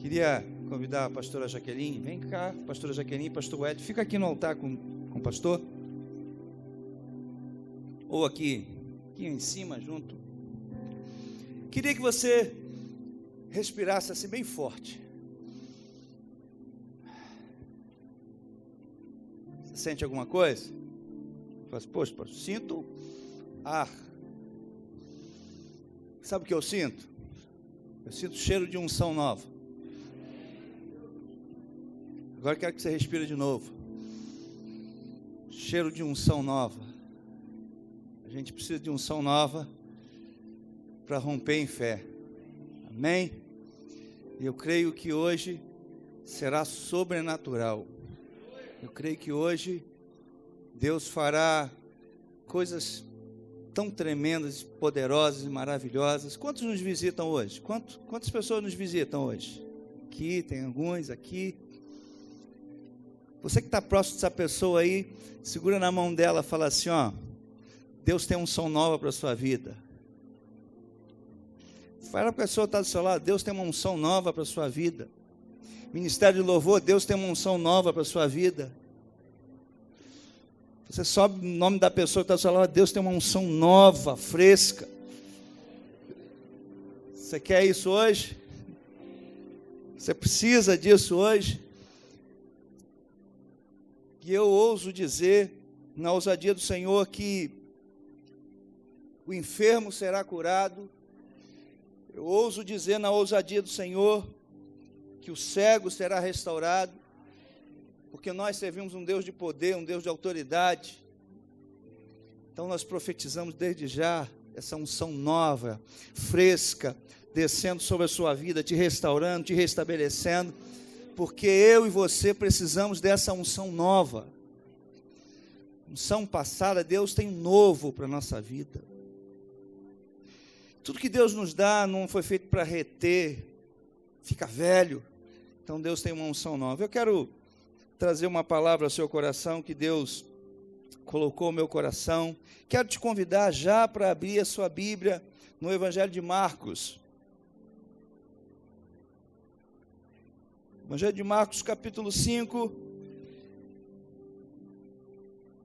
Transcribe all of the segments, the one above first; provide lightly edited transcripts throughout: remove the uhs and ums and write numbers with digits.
Queria convidar a pastora Jaqueline. Vem cá, pastora Jaqueline, pastor Ed. Fica aqui no altar com o pastor. Ou aqui em cima, junto. Queria que você respirasse assim bem forte. Você sente alguma coisa? Fala assim, poxa, sinto ar. Sabe o que eu sinto? Eu sinto o cheiro de unção nova. Agora eu quero que você respire de novo. Cheiro de unção nova. A gente precisa de unção nova para romper em fé. Amém? E eu creio que hoje será sobrenatural. Eu creio que hoje Deus fará coisas tão tremendas, poderosas e maravilhosas. Quantos nos visitam hoje? Quantas pessoas nos visitam hoje? Aqui, tem alguns aqui. Você que está próximo dessa pessoa aí, segura na mão dela e fala assim, ó, Deus tem unção nova para a sua vida. Fala para a pessoa que está do seu lado, Deus tem uma unção nova para a sua vida. Ministério de louvor, Deus tem uma unção nova para a sua vida. Você sobe o nome da pessoa que está do seu lado, Deus tem uma unção nova, fresca. Você quer isso hoje? Você precisa disso hoje? E eu ouso dizer, na ousadia do Senhor, que o enfermo será curado. Eu ouso dizer, na ousadia do Senhor, que o cego será restaurado, porque nós servimos um Deus de poder, um Deus de autoridade. Então nós profetizamos desde já essa unção nova, fresca, descendo sobre a sua vida, te restaurando, te restabelecendo, porque eu e você precisamos dessa unção nova. Unção passada, Deus tem um novo para a nossa vida. Tudo que Deus nos dá não foi feito para reter, fica velho. Então Deus tem uma unção nova. Eu quero trazer uma palavra ao seu coração que Deus colocou no meu coração. Quero te convidar já para abrir a sua Bíblia no Evangelho de Marcos. Evangelho de Marcos, capítulo 5,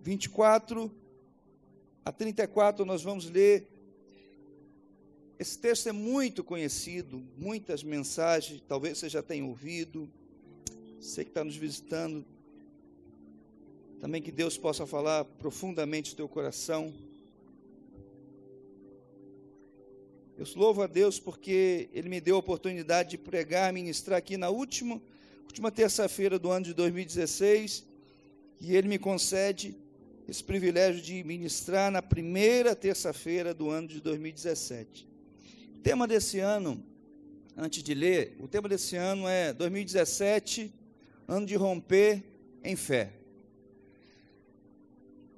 24 a 34, nós vamos ler. Esse texto é muito conhecido, muitas mensagens, talvez você já tenha ouvido. Você que está nos visitando, também que Deus possa falar profundamente no teu coração. Eu louvo a Deus porque Ele me deu a oportunidade de pregar, ministrar aqui na última terça-feira do ano de 2016, e Ele me concede esse privilégio de ministrar na primeira terça-feira do ano de 2017. O tema desse ano, antes de ler, o tema desse ano é 2017, ano de romper em fé.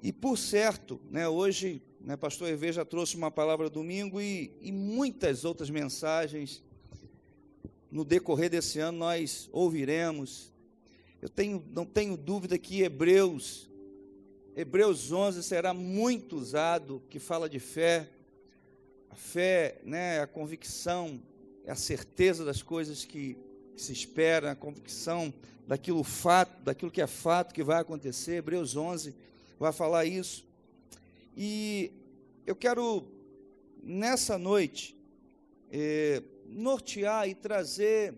E por certo, hoje, pastor Hervé já trouxe uma palavra domingo e muitas outras mensagens no decorrer desse ano nós ouviremos. Não tenho dúvida que Hebreus 11 será muito usado, que fala de fé. A fé, a convicção, é a certeza das coisas que se espera, a convicção daquilo que é fato, que vai acontecer. Hebreus 11 vai falar isso. E eu quero, nessa noite, nortear e trazer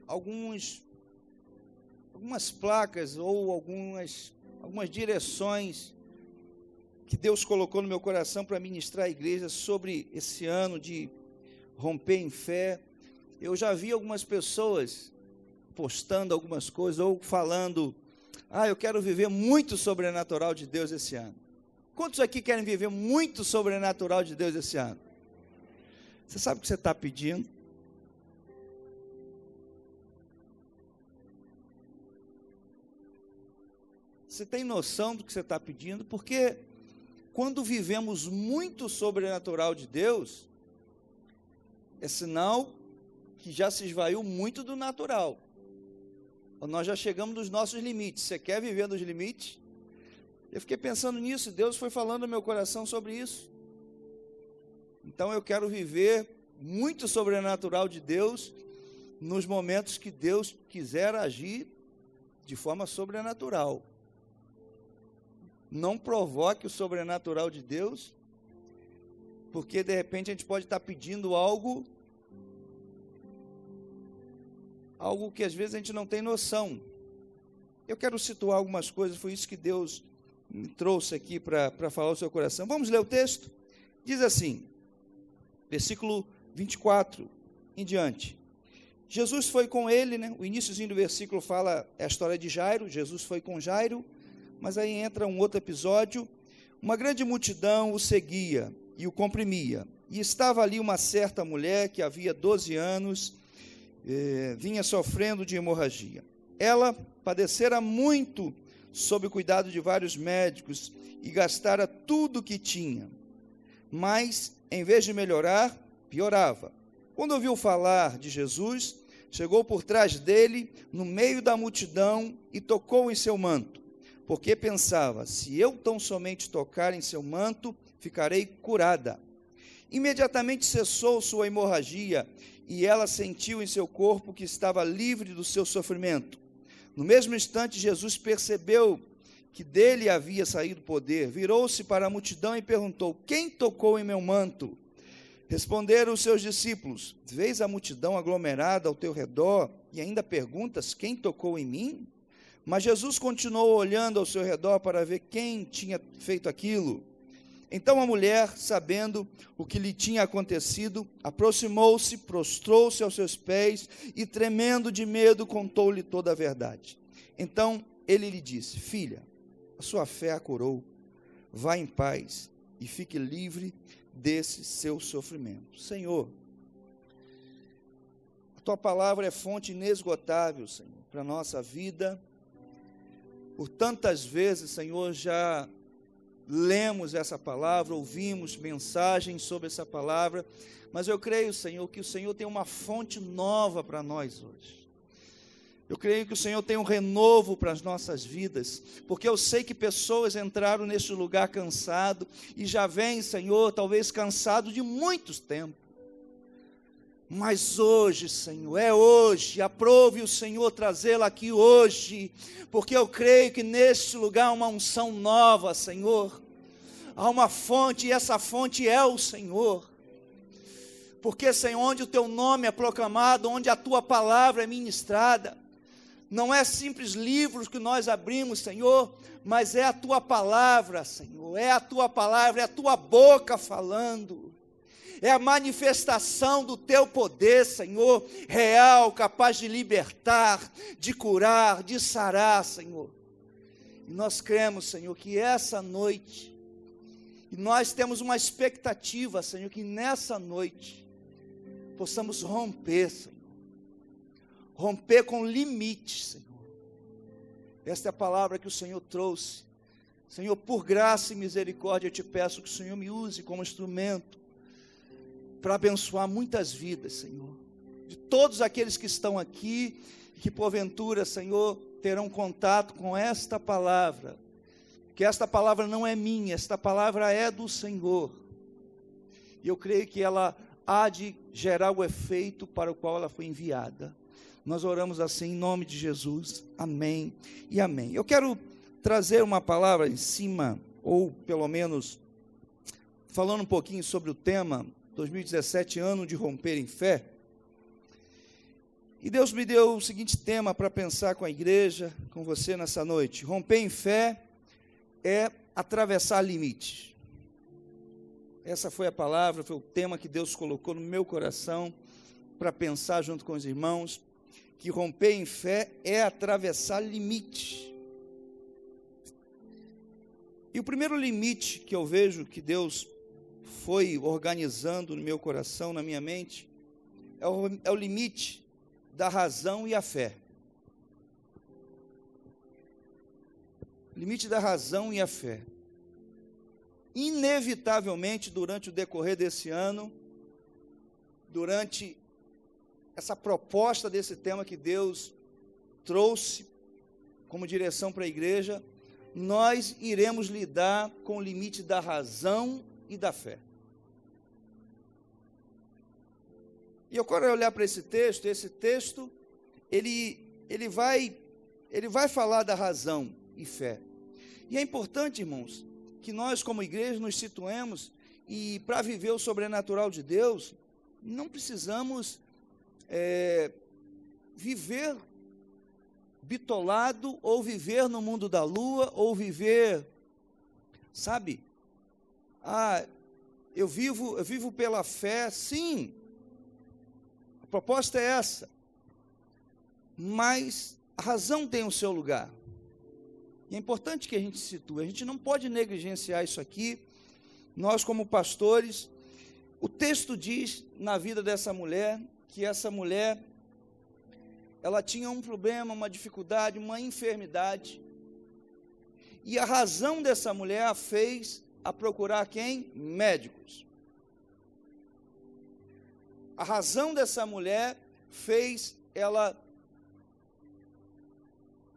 algumas placas ou algumas direções que Deus colocou no meu coração para ministrar à igreja sobre esse ano de romper em fé. Eu já vi algumas pessoas postando algumas coisas ou falando, eu quero viver muito sobrenatural de Deus esse ano. Quantos aqui querem viver muito sobrenatural de Deus esse ano? Você sabe o que você está pedindo? Você tem noção do que você está pedindo? Porque quando vivemos muito sobrenatural de Deus, é sinal que já se esvaiu muito do natural. Nós já chegamos nos nossos limites. Você quer viver nos limites? Eu fiquei pensando nisso, Deus foi falando no meu coração sobre isso. Então eu quero viver muito sobrenatural de Deus nos momentos que Deus quiser agir de forma sobrenatural. Não provoque o sobrenatural de Deus, porque de repente a gente pode estar pedindo algo que às vezes a gente não tem noção. Eu quero situar algumas coisas, foi isso que Deus me trouxe aqui para falar ao seu coração. Vamos ler o texto? Diz assim, versículo 24 em diante. Jesus foi com ele, né? O iníciozinho do versículo fala a história de Jairo. Jesus foi com Jairo, mas aí entra um outro episódio. Uma grande multidão o seguia e o comprimia. E estava ali uma certa mulher que havia 12 anos, vinha sofrendo de hemorragia. Ela padecera muito sob o cuidado de vários médicos e gastara tudo o que tinha. Mas, em vez de melhorar, piorava. Quando ouviu falar de Jesus, chegou por trás dele, no meio da multidão, e tocou em seu manto, porque pensava, se eu tão somente tocar em seu manto, ficarei curada. Imediatamente cessou sua hemorragia, e ela sentiu em seu corpo que estava livre do seu sofrimento. No mesmo instante, Jesus percebeu que dele havia saído poder, virou-se para a multidão e perguntou, quem tocou em meu manto? Responderam os seus discípulos, vês a multidão aglomerada ao teu redor e ainda perguntas, quem tocou em mim? Mas Jesus continuou olhando ao seu redor para ver quem tinha feito aquilo. Então a mulher, sabendo o que lhe tinha acontecido, aproximou-se, prostrou-se aos seus pés e, tremendo de medo, contou-lhe toda a verdade. Então ele lhe disse, filha, a sua fé a curou, vá em paz e fique livre desse seu sofrimento. Senhor, a tua palavra é fonte inesgotável, Senhor, para a nossa vida. Por tantas vezes, Senhor, já lemos essa palavra, ouvimos mensagens sobre essa palavra, mas eu creio, Senhor, que o Senhor tem uma fonte nova para nós hoje. Eu creio que o Senhor tem um renovo para as nossas vidas, porque eu sei que pessoas entraram neste lugar cansado e já vêm, Senhor, talvez cansado de muitos tempos. Mas hoje, Senhor, é hoje, aprove o Senhor trazê-la aqui hoje, porque eu creio que neste lugar há uma unção nova, Senhor. Há uma fonte e essa fonte é o Senhor. Porque, Senhor, onde o teu nome é proclamado, onde a tua palavra é ministrada, não é simples livros que nós abrimos, Senhor, mas é a tua palavra, Senhor, é a tua palavra, é a tua boca falando. É a manifestação do teu poder, Senhor, real, capaz de libertar, de curar, de sarar, Senhor. E nós cremos, Senhor, que essa noite, e nós temos uma expectativa, Senhor, que nessa noite possamos romper, Senhor. Romper com limites, Senhor. Esta é a palavra que o Senhor trouxe. Senhor, por graça e misericórdia, eu te peço que o Senhor me use como instrumento para abençoar muitas vidas, Senhor, de todos aqueles que estão aqui, que porventura, Senhor, terão contato com esta palavra, que esta palavra não é minha, esta palavra é do Senhor, e eu creio que ela há de gerar o efeito para o qual ela foi enviada. Nós oramos assim em nome de Jesus, amém e amém. Eu quero trazer uma palavra em cima, ou pelo menos, falando um pouquinho sobre o tema, 2017, ano de romper em fé. E Deus me deu o seguinte tema para pensar com a igreja, com você nessa noite. Romper em fé é atravessar limites. Essa foi a palavra, foi o tema que Deus colocou no meu coração para pensar junto com os irmãos, que romper em fé é atravessar limites. E o primeiro limite que eu vejo que Deus foi organizando no meu coração, na minha mente, é o limite da razão e a fé. Limite da razão e a fé. Inevitavelmente, durante o decorrer desse ano, durante essa proposta desse tema que Deus trouxe como direção para a igreja, nós iremos lidar com o limite da razão e da fé. E eu quero olhar para esse texto, ele vai falar da razão e fé. E é importante, irmãos, que nós como igreja nos situemos, e para viver o sobrenatural de Deus, não precisamos viver bitolado, ou viver no mundo da lua, ou viver, sabe, eu vivo pela fé. Sim, a proposta é essa, mas a razão tem o seu lugar, e é importante que a gente se situe, a gente não pode negligenciar isso aqui. Nós como pastores, o texto diz na vida dessa mulher, que essa mulher, ela tinha um problema, uma dificuldade, uma enfermidade, e a razão dessa mulher a fez a procurar quem? Médicos. A razão dessa mulher fez ela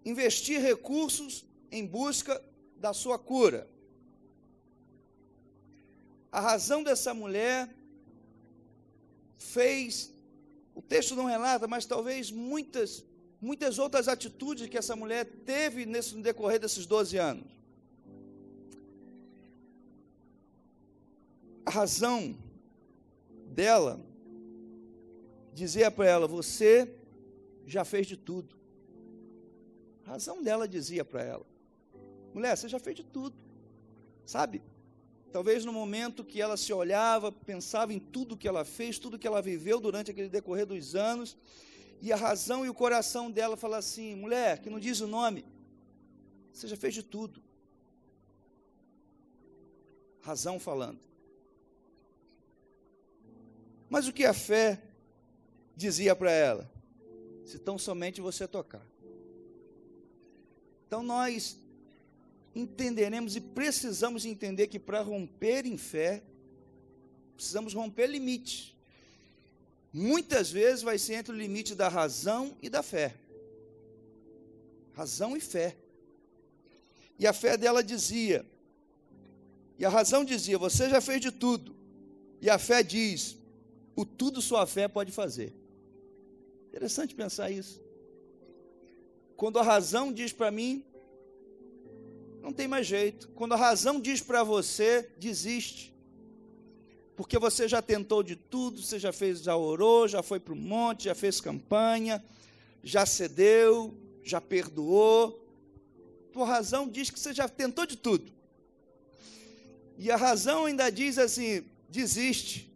investir recursos em busca da sua cura. A razão dessa mulher fez, o texto não relata, mas talvez muitas outras atitudes que essa mulher teve no decorrer desses 12 anos. A razão dela dizia para ela: você já fez de tudo. A razão dela dizia para ela: mulher, você já fez de tudo, sabe? Talvez no momento que ela se olhava, pensava em tudo que ela fez, tudo que ela viveu durante aquele decorrer dos anos, e a razão e o coração dela falavam assim: mulher, que não diz o nome, você já fez de tudo. Razão falando. Mas o que a fé dizia para ela? Se tão somente você tocar. Então nós entenderemos e precisamos entender que para romper em fé, precisamos romper limites. Muitas vezes vai ser entre o limite da razão e da fé. Razão e fé. E a fé dela dizia, e a razão dizia: você já fez de tudo. E a fé diz: o tudo sua fé pode fazer. Interessante pensar isso. Quando a razão diz para mim, não tem mais jeito. Quando a razão diz para você, desiste. Porque você já tentou de tudo, você já orou, já foi para o monte, já fez campanha, já cedeu, já perdoou. Tua razão diz que você já tentou de tudo. E a razão ainda diz assim: desiste,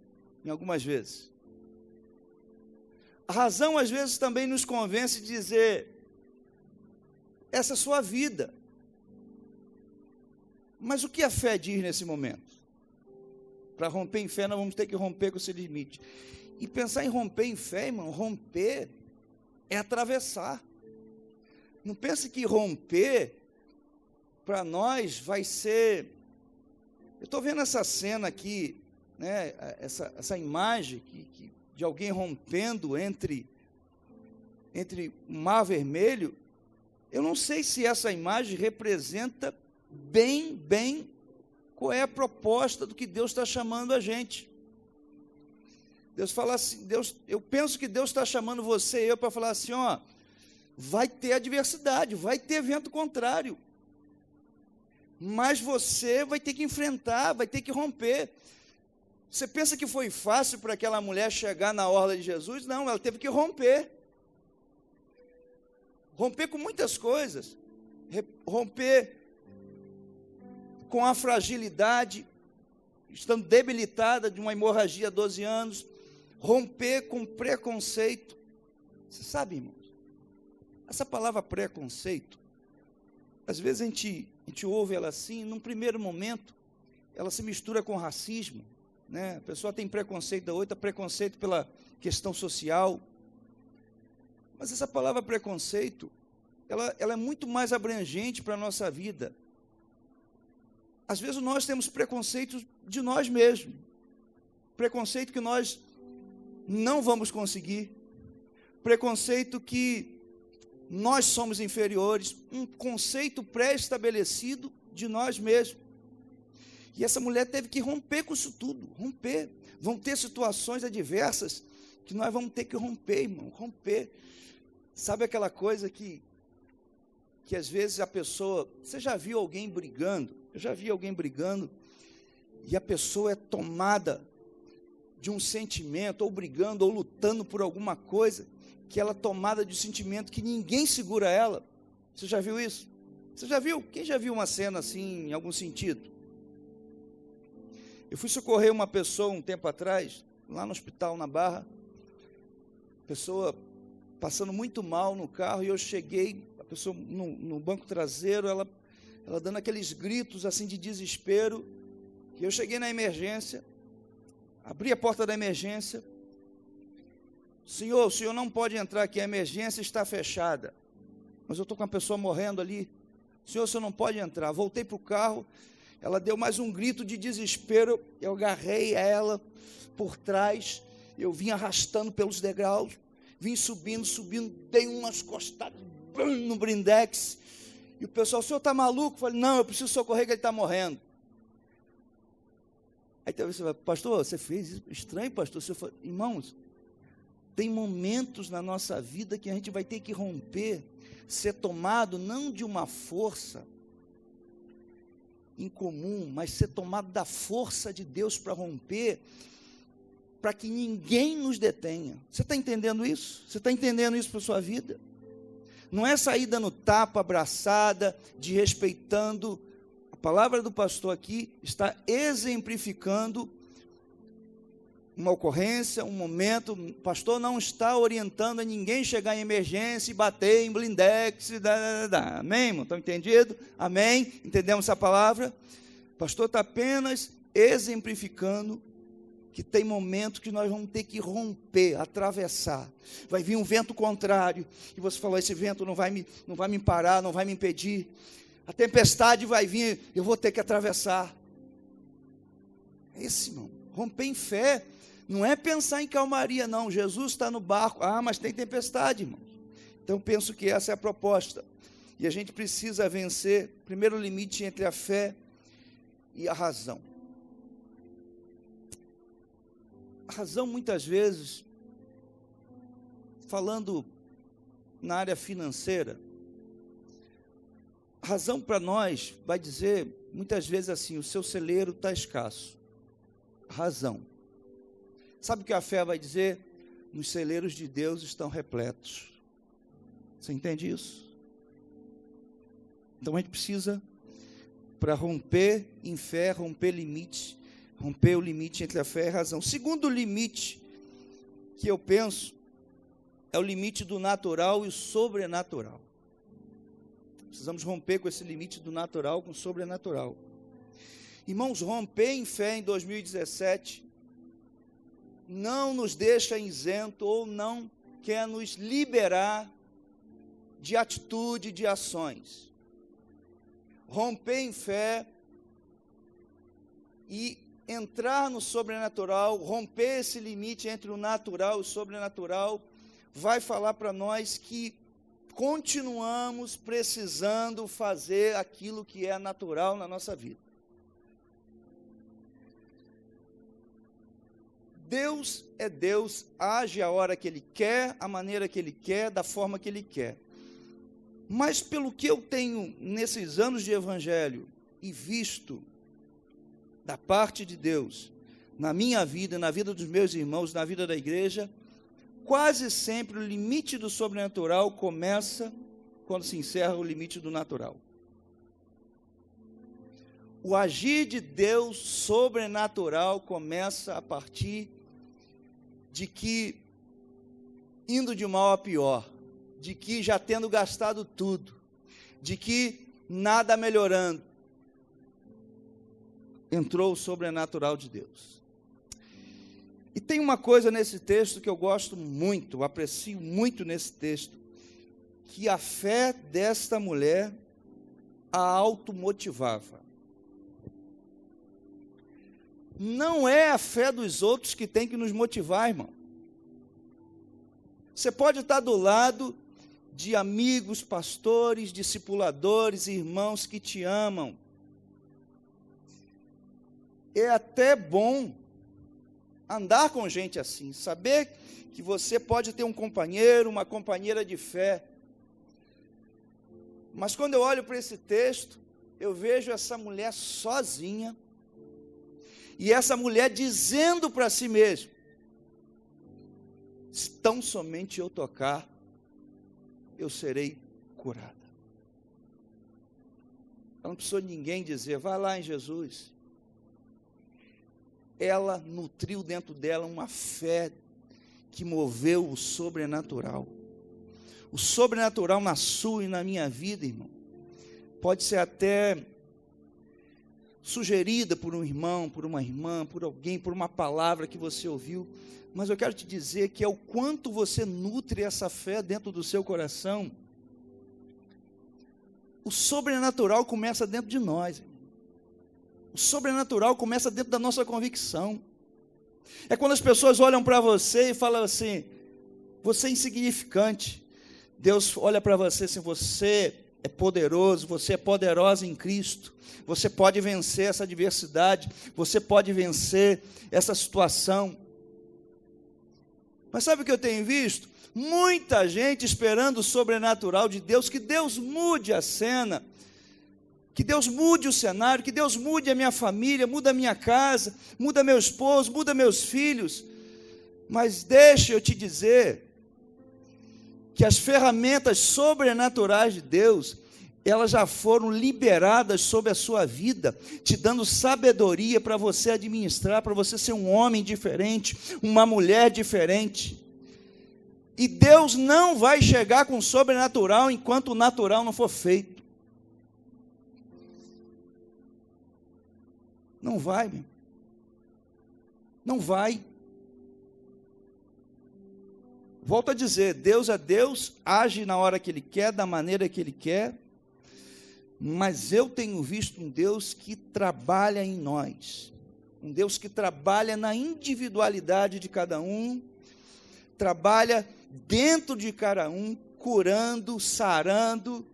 em algumas vezes. A razão às vezes também nos convence de dizer: essa é a sua vida. Mas o que a fé diz nesse momento? Para romper em fé, nós vamos ter que romper com esse limite. E pensar em romper em fé, irmão, romper é atravessar. Não pense que romper, para nós, vai ser... Eu estou vendo essa cena aqui, né, essa imagem de alguém rompendo entre o Mar Vermelho. Eu não sei se essa imagem representa bem qual é a proposta do que Deus está chamando a gente. Deus fala assim, eu penso que Deus está chamando você e eu para falar assim: ó, vai ter adversidade, vai ter vento contrário, mas você vai ter que enfrentar, vai ter que romper. Você pensa que foi fácil para aquela mulher chegar na orla de Jesus? Não, ela teve que romper com muitas coisas, romper com a fragilidade, estando debilitada de uma hemorragia há 12 anos, romper com preconceito. Você sabe, irmãos, essa palavra preconceito, às vezes a gente ouve ela assim, num primeiro momento, ela se mistura com racismo, né? A pessoa tem preconceito da outra, preconceito pela questão social, mas essa palavra preconceito, ela é muito mais abrangente para a nossa vida. Às vezes nós temos preconceito de nós mesmos, preconceito que nós não vamos conseguir, preconceito que nós somos inferiores, um conceito pré-estabelecido de nós mesmos. E essa mulher teve que romper com isso tudo, romper. Vão ter situações adversas que nós vamos ter que romper, irmão, romper. Sabe aquela coisa que às vezes a pessoa, você já viu alguém brigando? Eu já vi alguém brigando, e a pessoa é tomada de um sentimento, ou brigando, ou lutando por alguma coisa, que ela é tomada de um sentimento que ninguém segura ela. Você já viu isso? Você já viu? Quem já viu uma cena assim, em algum sentido? Eu fui socorrer uma pessoa um tempo atrás, lá no hospital, na Barra, pessoa passando muito mal no carro, e eu cheguei, a pessoa no banco traseiro, ela dando aqueles gritos assim de desespero, e eu cheguei na emergência, abri a porta da emergência, o senhor não pode entrar aqui, a emergência está fechada, mas eu estou com a pessoa morrendo ali, o senhor não pode entrar. Voltei para o carro, ela deu mais um grito de desespero, eu agarrei ela por trás, eu vim arrastando pelos degraus, vim subindo, dei umas costadas no blindex, e o pessoal, o senhor está maluco? Eu falei, não, eu preciso socorrer que ele está morrendo. Aí talvez você vai, pastor, você fez isso? Estranho, pastor. Você falou, irmãos, tem momentos na nossa vida que a gente vai ter que romper, ser tomado não de uma força incomum, mas ser tomado da força de Deus para romper, para que ninguém nos detenha. Você está entendendo isso? Você está entendendo isso para a sua vida? Não é sair dando tapa, abraçada, desrespeitando. A palavra do pastor aqui está exemplificando uma ocorrência, um momento. O pastor não está orientando a ninguém chegar em emergência e bater em blindex. Amém, irmão? Estão entendidos? Amém? Entendemos essa palavra? O pastor está apenas exemplificando que tem momentos que nós vamos ter que romper, atravessar. Vai vir um vento contrário, e você falou, esse vento não vai me parar, não vai me impedir. A tempestade vai vir, eu vou ter que atravessar. É esse, irmão. Romper em fé, não é pensar em calmaria, não. Jesus está no barco, mas tem tempestade, irmão. Então, penso que essa é a proposta. E a gente precisa vencer, primeiro, o limite entre a fé e a razão. A razão, muitas vezes, falando na área financeira, a razão para nós vai dizer, muitas vezes assim, o seu celeiro está escasso. Razão. Sabe o que a fé vai dizer? Nos celeiros de Deus estão repletos. Você entende isso? Então a gente precisa, para romper em fé, romper limites, romper o limite entre a fé e a razão. O segundo limite que eu penso é o limite do natural e o sobrenatural. Precisamos romper com esse limite do natural com o sobrenatural. Irmãos, romper em fé em 2017 não nos deixa isento ou não quer nos liberar de atitude, de ações. Romper em fé e entrar no sobrenatural, romper esse limite entre o natural e o sobrenatural, vai falar para nós que continuamos precisando fazer aquilo que é natural na nossa vida. Deus é Deus, age a hora que Ele quer, a maneira que Ele quer, da forma que Ele quer. Mas pelo que eu tenho nesses anos de evangelho e visto da parte de Deus, na minha vida, na vida dos meus irmãos, na vida da igreja, quase sempre o limite do sobrenatural começa quando se encerra o limite do natural. O agir de Deus sobrenatural começa a partir de que, indo de mal a pior, de que já tendo gastado tudo, de que nada melhorando, entrou o sobrenatural de Deus. E tem uma coisa nesse texto que eu gosto muito, aprecio muito nesse texto, que a fé desta mulher a automotivava. Não é a fé dos outros que tem que nos motivar, irmão. Você pode estar do lado de amigos, pastores, discipuladores, irmãos que te amam. É até bom andar com gente assim, saber que você pode ter um companheiro, uma companheira de fé. Mas quando eu olho para esse texto, eu vejo essa mulher sozinha, e essa mulher dizendo para si mesma: se tão somente eu tocar, eu serei curada. Ela não precisou de ninguém dizer: vai lá em Jesus. Ela nutriu dentro dela uma fé que moveu o sobrenatural. O sobrenatural na sua e na minha vida, irmão, pode ser até sugerida por um irmão, por uma irmã, por alguém, por uma palavra que você ouviu, mas eu quero te dizer que é o quanto você nutre essa fé dentro do seu coração. O sobrenatural começa dentro de nós. O sobrenatural começa dentro da nossa convicção. É quando as pessoas olham para você e falam assim: você é insignificante. Deus olha para você assim: você é poderoso, você é poderosa em Cristo, você pode vencer essa adversidade, você pode vencer essa situação. Mas sabe o que eu tenho visto? Muita gente esperando o sobrenatural de Deus, que Deus mude a cena, que Deus mude o cenário, que Deus mude a minha família, muda a minha casa, muda meu esposo, muda meus filhos. Mas deixa eu te dizer que as ferramentas sobrenaturais de Deus, elas já foram liberadas sobre a sua vida, te dando sabedoria para você administrar, para você ser um homem diferente, uma mulher diferente. E Deus não vai chegar com o sobrenatural enquanto o natural não for feito. Não vai, meu. Não vai. Volto a dizer, Deus é Deus, age na hora que Ele quer, da maneira que Ele quer, mas eu tenho visto um Deus que trabalha em nós, um Deus que trabalha na individualidade de cada um, trabalha dentro de cada um, curando, sarando.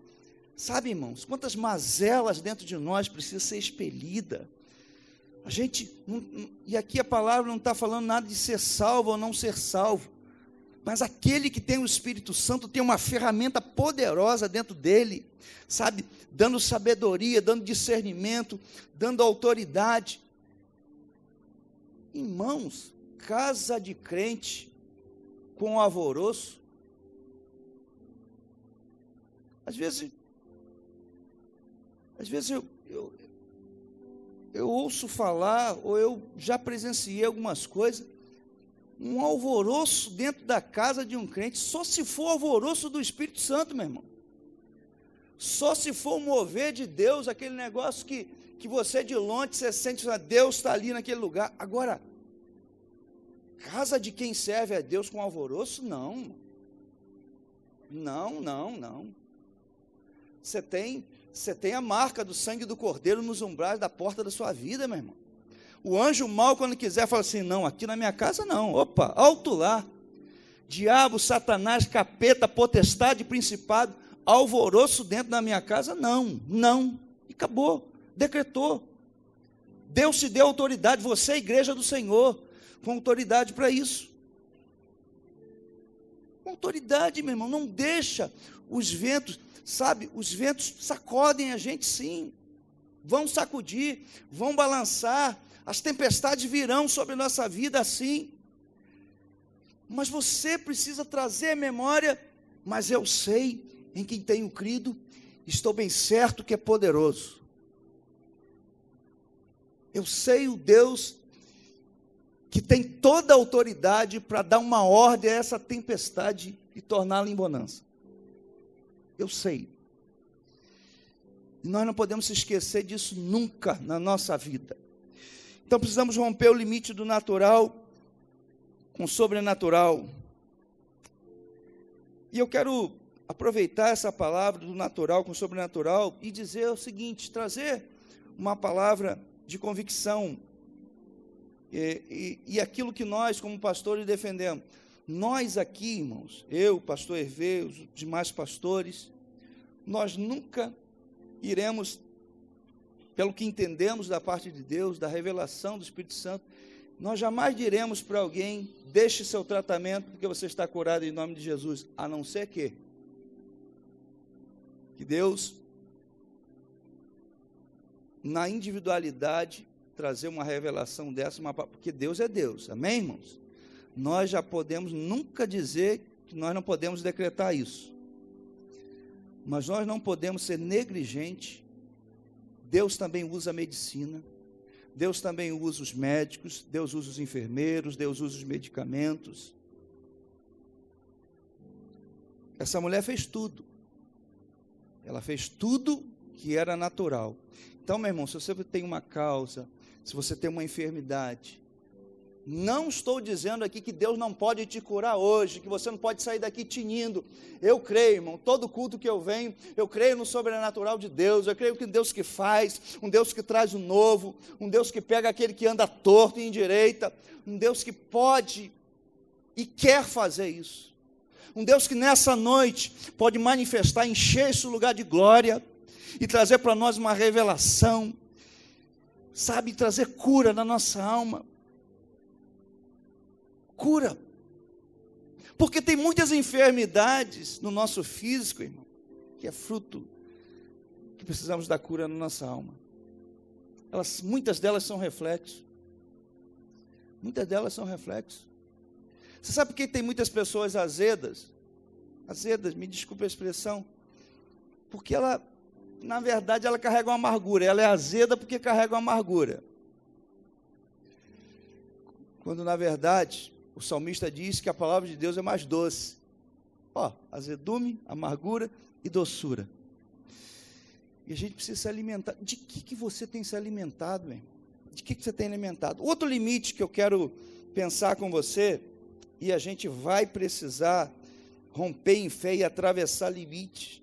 Sabe, irmãos, quantas mazelas dentro de nós precisam ser expelidas. A gente, e aqui a palavra não está falando nada de ser salvo ou não ser salvo, mas aquele que tem o Espírito Santo tem uma ferramenta poderosa dentro dele, sabe, dando sabedoria, dando discernimento, dando autoridade. Irmãos, casa de crente com alvoroço, às vezes eu ouço falar, ou eu já presenciei algumas coisas, um alvoroço dentro da casa de um crente, só se for alvoroço do Espírito Santo, meu irmão. Só se for o mover de Deus, aquele negócio que você de longe, você sente que Deus está ali naquele lugar. Agora, casa de quem serve a Deus com alvoroço, não. Não. Você tem a marca do sangue do Cordeiro nos umbrais da porta da sua vida, meu irmão. O anjo mau, quando quiser, fala assim: não, aqui na minha casa não. Opa, alto lá. Diabo, Satanás, capeta, potestade, principado, alvoroço dentro da minha casa, não. E acabou, decretou. Deus te deu autoridade, você é a igreja do Senhor, com autoridade para isso. Com autoridade, meu irmão, não deixa os ventos, sabe, os ventos sacodem a gente sim, vão sacudir, vão balançar, as tempestades virão sobre a nossa vida assim, mas você precisa trazer a memória: mas eu sei em quem tenho crido, estou bem certo que é poderoso. Eu sei o Deus que tem toda a autoridade para dar uma ordem a essa tempestade e torná-la em bonança. Eu sei. E nós não podemos se esquecer disso nunca na nossa vida. Então precisamos romper o limite do natural com o sobrenatural. E eu quero aproveitar essa palavra do natural com o sobrenatural e dizer o seguinte, trazer uma palavra de convicção. E aquilo que nós, como pastores, defendemos. Nós aqui, irmãos, eu, pastor Hervé, os demais pastores, nós nunca iremos, pelo que entendemos da parte de Deus, da revelação do Espírito Santo, Nós jamais diremos para alguém, deixe seu tratamento porque você está curado em nome de Jesus, a não ser que Deus, na individualidade, trazer uma revelação dessa, porque Deus é Deus, amém, irmãos? Nós já podemos nunca dizer que nós não podemos decretar isso, mas nós não podemos ser negligentes. Deus também usa a medicina, Deus também usa os médicos, Deus usa os enfermeiros, Deus usa os medicamentos. Essa mulher fez tudo. Ela fez tudo que era natural. Então, meu irmão, se você tem uma causa, se você tem uma enfermidade, não estou dizendo aqui que Deus não pode te curar hoje, que você não pode sair daqui tinindo. Eu creio, irmão, todo culto que eu venho, eu creio no sobrenatural de Deus, eu creio que um Deus que faz, um Deus que traz o novo, um Deus que pega aquele que anda torto e endireita, um Deus que pode e quer fazer isso. Um Deus que nessa noite pode manifestar, encher esse lugar de glória e trazer para nós uma revelação, sabe, trazer cura na nossa alma. Cura, porque tem muitas enfermidades no nosso físico, irmão, que é fruto, que precisamos da cura na nossa alma. Muitas delas são reflexos, Você sabe por que tem muitas pessoas azedas, me desculpe a expressão, porque na verdade ela carrega uma amargura, ela é azeda porque carrega uma amargura, quando na verdade o salmista diz que a palavra de Deus é mais doce. Azedume, amargura e doçura. E a gente precisa se alimentar. De que você tem se alimentado, meu irmão? De que você tem alimentado? Outro limite que eu quero pensar com você, e a gente vai precisar romper em fé e atravessar limites.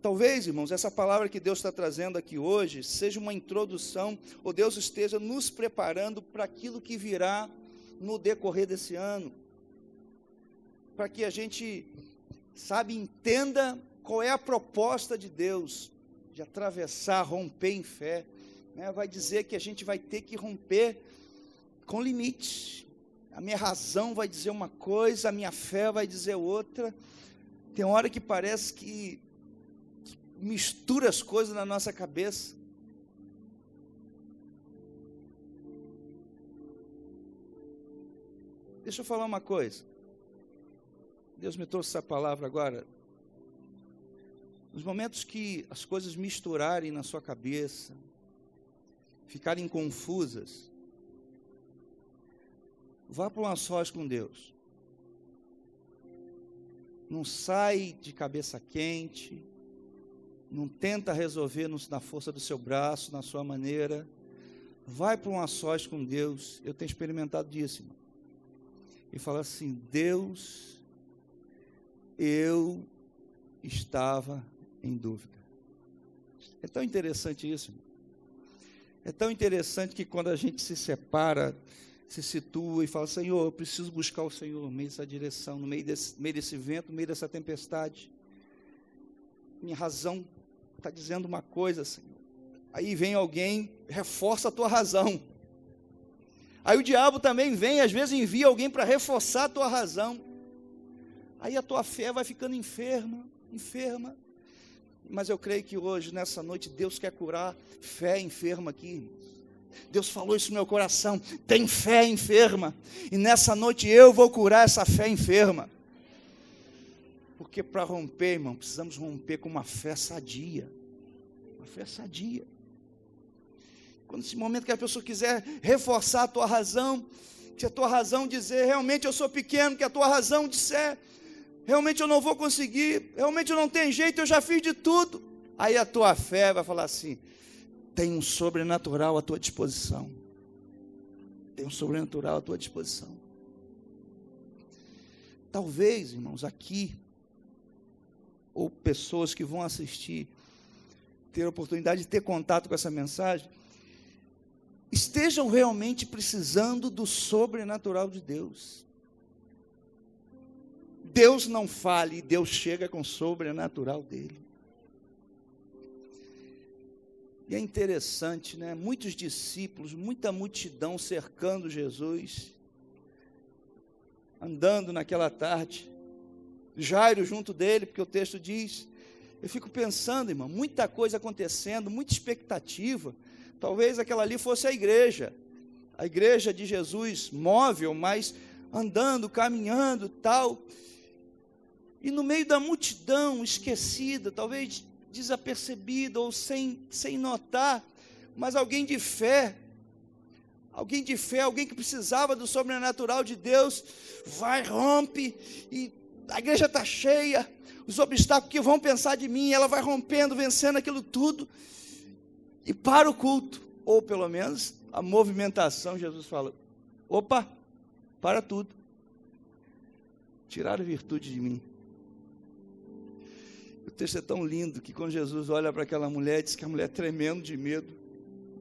Talvez, irmãos, essa palavra que Deus está trazendo aqui hoje seja uma introdução, ou Deus esteja nos preparando para aquilo que virá no decorrer desse ano, para que a gente, entenda qual é a proposta de Deus, de atravessar, romper em fé, vai dizer que a gente vai ter que romper com limites. A minha razão vai dizer uma coisa, a minha fé vai dizer outra. Tem hora que parece que mistura as coisas na nossa cabeça. Deixa eu falar uma coisa. Deus me trouxe essa palavra agora. Nos momentos que as coisas misturarem na sua cabeça, ficarem confusas, vá para um sós com Deus. Não sai de cabeça quente, não tenta resolver na força do seu braço, na sua maneira. Vai para um sós com Deus. Eu tenho experimentado disso, irmão. E fala assim: Deus, eu estava em dúvida. É tão interessante isso, irmão. É tão interessante que quando a gente se separa, se situa e fala: Senhor, eu preciso buscar o Senhor no meio dessa direção, no meio desse vento, no meio dessa tempestade. Minha razão está dizendo uma coisa, Senhor. Aí vem alguém, reforça a tua razão. Aí o diabo também vem, às vezes envia alguém para reforçar a tua razão. Aí a tua fé vai ficando enferma. Mas eu creio que hoje, nessa noite, Deus quer curar fé enferma aqui. Deus falou isso no meu coração: tem fé enferma. E nessa noite eu vou curar essa fé enferma. Porque para romper, irmão, precisamos romper com uma fé sadia. Uma fé sadia. Quando esse momento que a pessoa quiser reforçar a tua razão, que a tua razão dizer: realmente eu sou pequeno, que a tua razão disser: realmente eu não vou conseguir, realmente eu não tenho jeito, eu já fiz de tudo. Aí a tua fé vai falar assim: tem um sobrenatural à tua disposição. Tem um sobrenatural à tua disposição. Talvez, irmãos, aqui, ou pessoas que vão assistir, ter a oportunidade de ter contato com essa mensagem, estejam realmente precisando do sobrenatural de Deus. Deus não fale, Deus chega com o sobrenatural dele. E é interessante, né? Muitos discípulos, muita multidão cercando Jesus, andando naquela tarde, Jairo junto dele, porque o texto diz, eu fico pensando, irmão, muita coisa acontecendo, muita expectativa, talvez aquela ali fosse a igreja de Jesus, móvel, mas andando, caminhando, tal, e no meio da multidão, esquecida, talvez desapercebida, ou sem notar, mas alguém de fé, alguém que precisava do sobrenatural de Deus, vai, rompe, e a igreja está cheia, os obstáculos que vão pensar de mim, ela vai rompendo, vencendo aquilo tudo, e para o culto, ou pelo menos a movimentação, Jesus fala, opa, para tudo, tiraram a virtude de mim. O texto é tão lindo, que quando Jesus olha para aquela mulher, diz que a mulher tremendo de medo,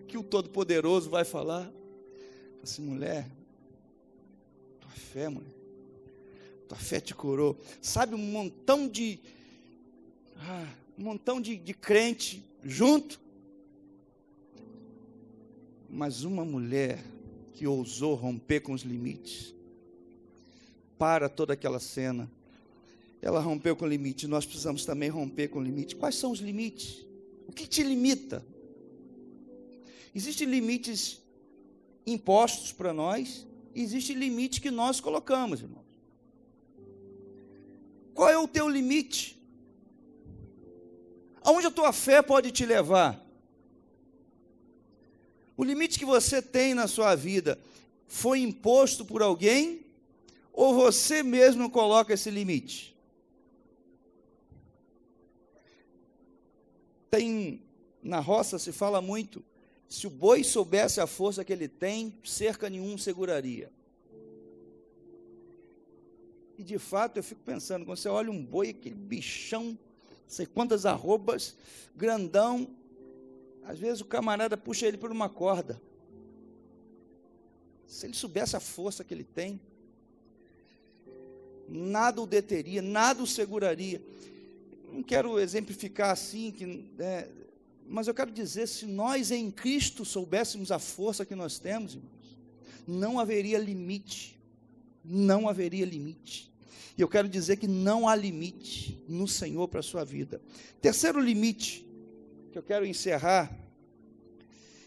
que o Todo-Poderoso vai falar, assim, mulher, tua fé, mulher, tua fé te curou. Sabe, um montão de crente junto, mas uma mulher que ousou romper com os limites, para toda aquela cena, ela rompeu com o limite, nós precisamos também romper com o limite. Quais são os limites? O que te limita? Existem limites impostos para nós, e existem limites que nós colocamos, irmãos. Qual é o teu limite? Aonde a tua fé pode te levar? O limite que você tem na sua vida foi imposto por alguém, ou você mesmo coloca esse limite? Na roça se fala muito, se o boi soubesse a força que ele tem, cerca nenhum seguraria. E de fato eu fico pensando, quando você olha um boi, aquele bichão, não sei quantas arrobas, grandão, às vezes o camarada puxa ele por uma corda. Se ele soubesse a força que ele tem, nada o deteria, nada o seguraria. Não quero exemplificar assim, mas eu quero dizer, se nós em Cristo soubéssemos a força que nós temos, irmãos, não haveria limite, não haveria limite. E eu quero dizer que não há limite no Senhor para a sua vida. Terceiro limite, que eu quero encerrar,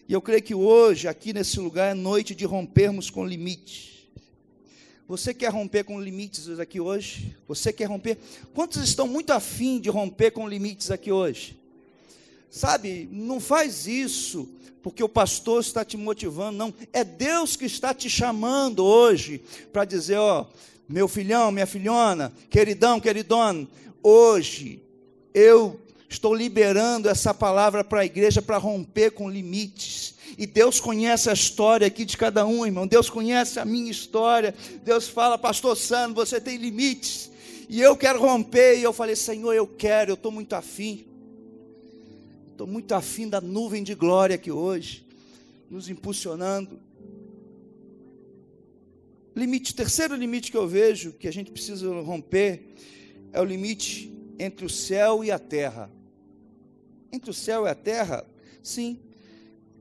e eu creio que hoje, aqui nesse lugar, é noite de rompermos com limites. Você quer romper com limites aqui hoje? Você quer romper? Quantos estão muito afim de romper com limites aqui hoje? Sabe, não faz isso porque o pastor está te motivando, não. É Deus que está te chamando hoje para dizer, ó, meu filhão, minha filhona, queridão, queridona, hoje eu estou liberando essa palavra para a igreja para romper com limites. E Deus conhece a história aqui de cada um, irmão. Deus conhece a minha história. Deus fala, pastor Sandro, você tem limites. E eu quero romper. E eu falei, Senhor, eu estou muito afim. Estou muito afim da nuvem de glória aqui hoje, nos impulsionando. Limite, terceiro limite que eu vejo, que a gente precisa romper, é o limite entre o céu e a terra. Entre o céu e a terra, sim.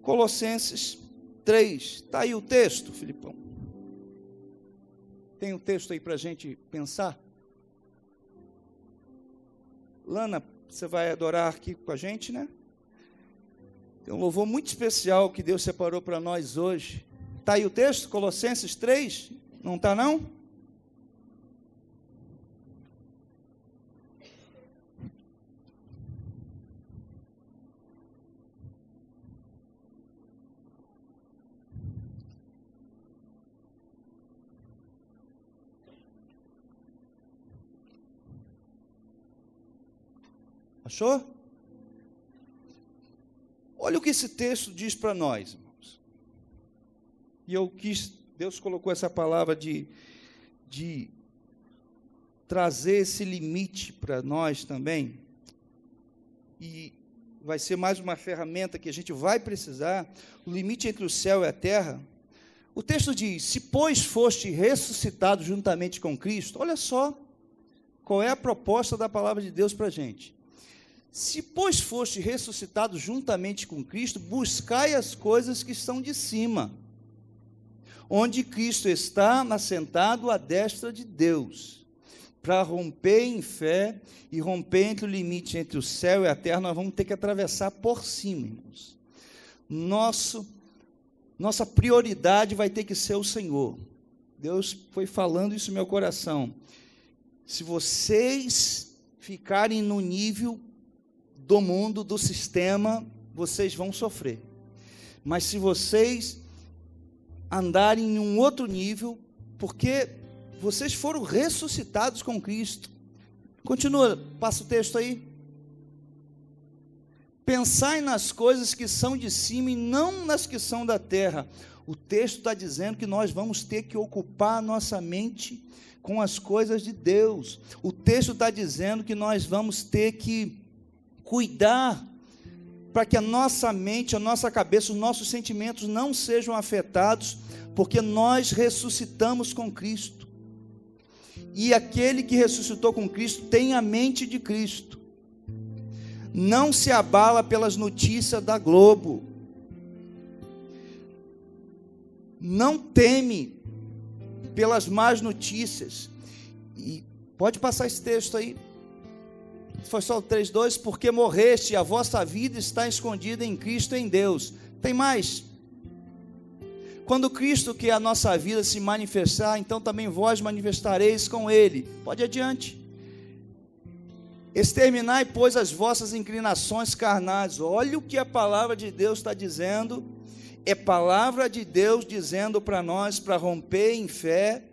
Colossenses 3, está aí o texto, Filipão. Tem um texto aí para a gente pensar? Lana, você vai adorar aqui com a gente, né? Tem um louvor muito especial que Deus separou para nós hoje. Está aí o texto, Colossenses 3? Não está não? Achou? Olha o que esse texto diz para nós, irmãos. E Deus colocou essa palavra de trazer esse limite para nós também. E vai ser mais uma ferramenta que a gente vai precisar, o limite entre o céu e a terra. O texto diz, se pois foste ressuscitado juntamente com Cristo, olha só, qual é a proposta da palavra de Deus para a gente. Se, pois, foste ressuscitado juntamente com Cristo, buscai as coisas que estão de cima, onde Cristo está assentado à destra de Deus, para romper em fé e romper entre o limite entre o céu e a terra. Nós vamos ter que atravessar por cima, irmãos. Nossa prioridade vai ter que ser o Senhor. Deus foi falando isso no meu coração. Se vocês ficarem no nível do mundo, do sistema, vocês vão sofrer. Mas se vocês andarem em um outro nível, porque vocês foram ressuscitados com Cristo. Continua, passa o texto aí. Pensai nas coisas que são de cima e não nas que são da terra. O texto está dizendo que nós vamos ter que ocupar a nossa mente com as coisas de Deus. O texto está dizendo que nós vamos ter que cuidar para que a nossa mente, a nossa cabeça, os nossos sentimentos não sejam afetados, porque nós ressuscitamos com Cristo. E aquele que ressuscitou com Cristo tem a mente de Cristo. Não se abala pelas notícias da Globo. Não teme pelas más notícias. E pode passar esse texto aí. Foi só o 3:2, porque morreste e a vossa vida está escondida em Cristo, em Deus. Tem mais. Quando Cristo, que é a nossa vida, se manifestar, então também vós manifestareis com Ele. Pode adiante. Exterminai, pois, as vossas inclinações carnais. Olha o que a palavra de Deus está dizendo. É palavra de Deus dizendo para nós, para romper em fé.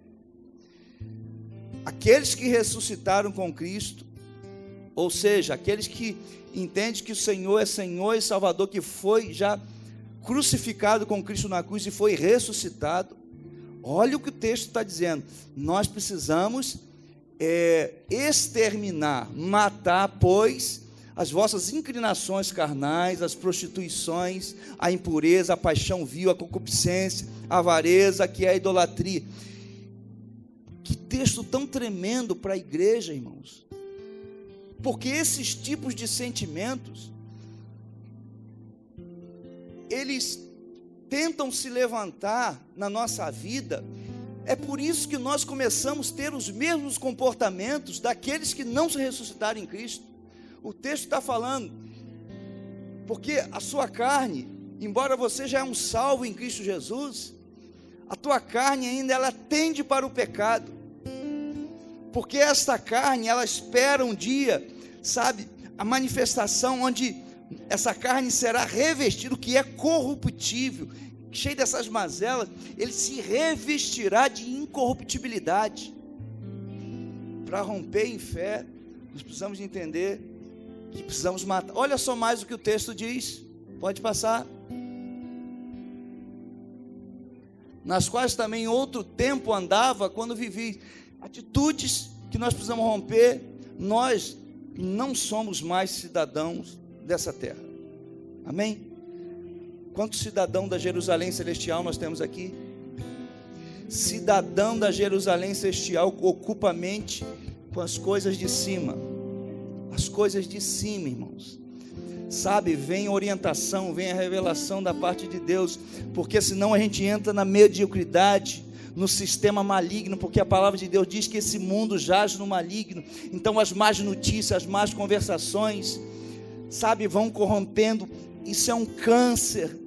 Aqueles que ressuscitaram com Cristo, ou seja, aqueles que entendem que o Senhor é Senhor e Salvador, que foi já crucificado com Cristo na cruz e foi ressuscitado. Olha o que o texto está dizendo. Nós precisamos exterminar, matar, pois, as vossas inclinações carnais, as prostituições, a impureza, a paixão vil, a concupiscência, a avareza, que é a idolatria. Que texto tão tremendo para a igreja, irmãos. Porque esses tipos de sentimentos, eles tentam se levantar na nossa vida. É por isso que nós começamos a ter os mesmos comportamentos daqueles que não se ressuscitaram em Cristo. O texto está falando, porque a sua carne, embora você já é um salvo em Cristo Jesus, a tua carne ainda ela tende para o pecado, porque esta carne, ela espera um dia, sabe, a manifestação onde essa carne será revestida, o que é corruptível, cheio dessas mazelas, ele se revestirá de incorruptibilidade. Para romper em fé, nós precisamos entender que precisamos matar. Olha só mais o que o texto diz, pode passar. Nas quais também outro tempo andava, quando vivi. Atitudes que nós precisamos romper. Nós não somos mais cidadãos dessa terra, amém? Quantos cidadãos da Jerusalém Celestial nós temos aqui? Cidadão da Jerusalém Celestial ocupa a mente com as coisas de cima. As coisas de cima, irmãos. Sabe, vem orientação, vem a revelação da parte de Deus, porque senão a gente entra na mediocridade, no sistema maligno, porque a palavra de Deus diz que esse mundo jaz no maligno. Então as más notícias, as más conversações, sabe, vão corrompendo. Isso é um câncer,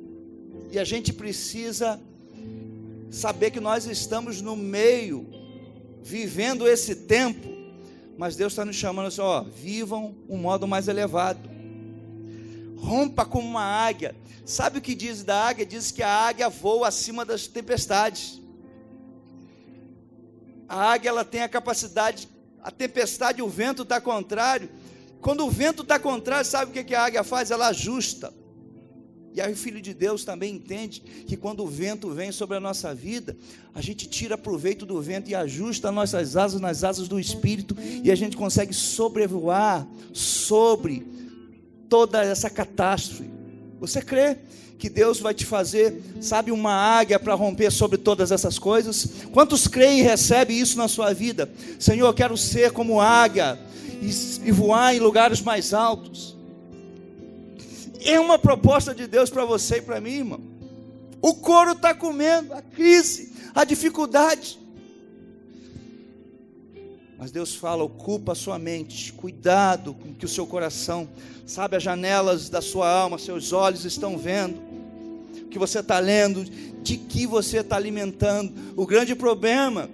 e a gente precisa saber que nós estamos no meio, vivendo esse tempo, mas Deus está nos chamando assim, vivam um modo mais elevado, rompa como uma águia. Sabe o que diz da águia? Diz que a águia voa acima das tempestades. A águia, ela tem a capacidade, a tempestade, o vento está contrário. Quando o vento está contrário, sabe o que a águia faz? Ela ajusta. E aí o Filho de Deus também entende que quando o vento vem sobre a nossa vida, a gente tira proveito do vento e ajusta nossas asas nas asas do Espírito, e a gente consegue sobrevoar sobre toda essa catástrofe. Você crê que Deus vai te fazer, sabe, uma águia para romper sobre todas essas coisas? Quantos creem e recebem isso na sua vida? Senhor, eu quero ser como águia e voar em lugares mais altos. É uma proposta de Deus para você e para mim, irmão. O couro está comendo, a crise, a dificuldade. Mas Deus fala, ocupa a sua mente, cuidado com que o seu coração, sabe, as janelas da sua alma, seus olhos estão vendo, o que você está lendo, de que você está alimentando. O grande problema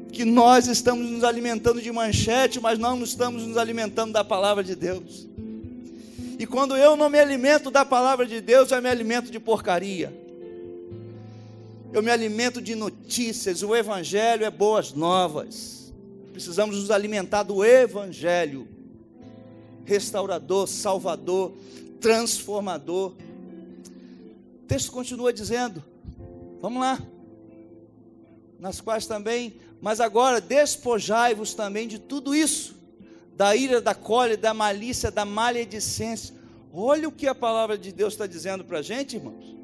é que nós estamos nos alimentando de manchete, mas não estamos nos alimentando da palavra de Deus. E quando eu não me alimento da palavra de Deus, eu me alimento de porcaria. Eu me alimento de notícias. O evangelho é boas novas. Precisamos nos alimentar do evangelho, restaurador, salvador, transformador. O texto continua dizendo, vamos lá, nas quais também, mas agora despojai-vos também de tudo isso, da ira, da cólera, da malícia, da maledicência. Olha o que a palavra de Deus está dizendo para a gente, irmãos.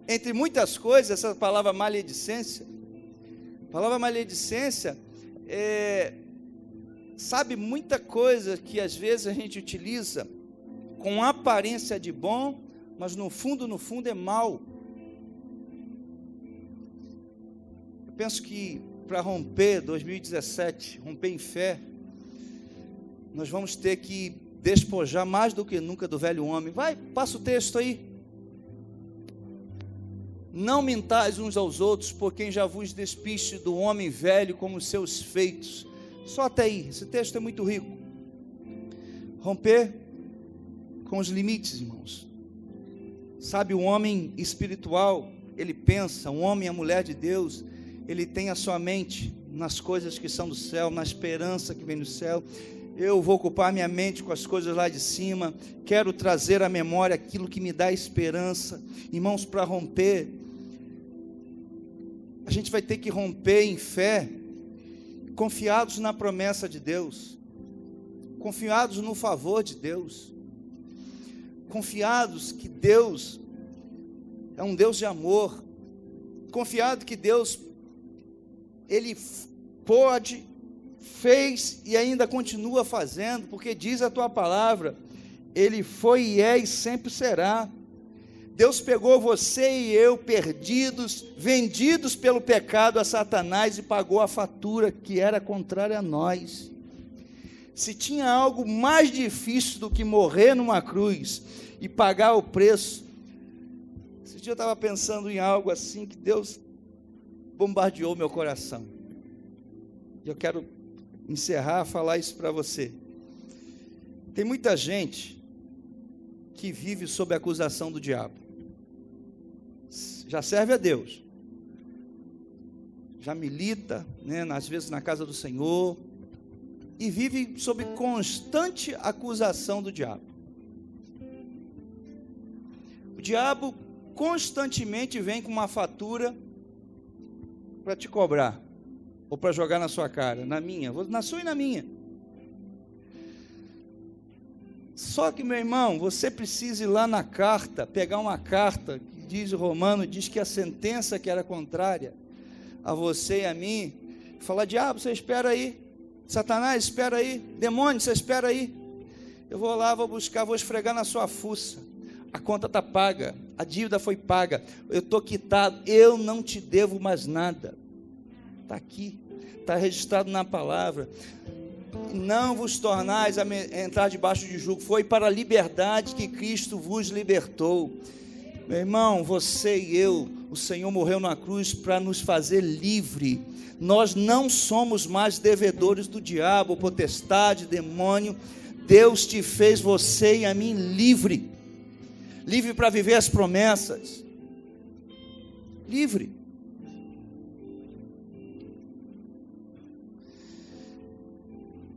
Entre muitas coisas, essa palavra maledicência, a palavra maledicência, sabe, muita coisa que às vezes a gente utiliza com aparência de bom, mas no fundo é mal. Eu penso que para romper 2017, romper em fé, nós vamos ter que despojar mais do que nunca do velho homem. Vai, passa o texto aí. Não mintais uns aos outros, por quem já vos despiste do homem velho como os seus feitos. Só até aí, esse texto é muito rico. Romper com os limites, irmãos. Sabe, o homem espiritual, ele pensa, o homem e a mulher de Deus, ele tem a sua mente nas coisas que são do céu, na esperança que vem do céu. Eu vou ocupar minha mente com as coisas lá de cima, quero trazer à memória aquilo que me dá esperança. Irmãos, para romper, a gente vai ter que romper em fé, confiados na promessa de Deus, confiados no favor de Deus, confiados que Deus é um Deus de amor, confiado que Deus, Ele pode, fez e ainda continua fazendo, porque diz a tua palavra, Ele foi e é e sempre será. Deus pegou você e eu, perdidos, vendidos pelo pecado a Satanás, e pagou a fatura que era contrária a nós. Se tinha algo mais difícil do que morrer numa cruz e pagar o preço, esse dia eu estava pensando em algo assim, que Deus bombardeou meu coração. E eu quero encerrar, falar isso para você. Tem muita gente que vive sob a acusação do diabo. Já serve a Deus, já milita, né, às vezes na casa do Senhor, e vive sob constante acusação do diabo. O diabo constantemente vem com uma fatura para te cobrar, ou para jogar na sua cara, na minha, na sua e na minha. Só que, meu irmão, você precisa ir lá na carta, pegar uma carta, que diz o Romano, diz que a sentença que era contrária a você e a mim, falar, diabo, você espera aí, Satanás, espera aí, demônio, você espera aí, eu vou lá, vou buscar, vou esfregar na sua fuça, a conta está paga, a dívida foi paga, eu estou quitado, eu não te devo mais nada, está aqui, está registrado na palavra. Não vos tornais a entrar debaixo de jugo, foi para a liberdade que Cristo vos libertou. Meu irmão, você e eu, o Senhor morreu na cruz para nos fazer livre. Nós não somos mais devedores do diabo, potestade, demônio. Deus te fez, você e a mim, livre. Livre para viver as promessas. Livre.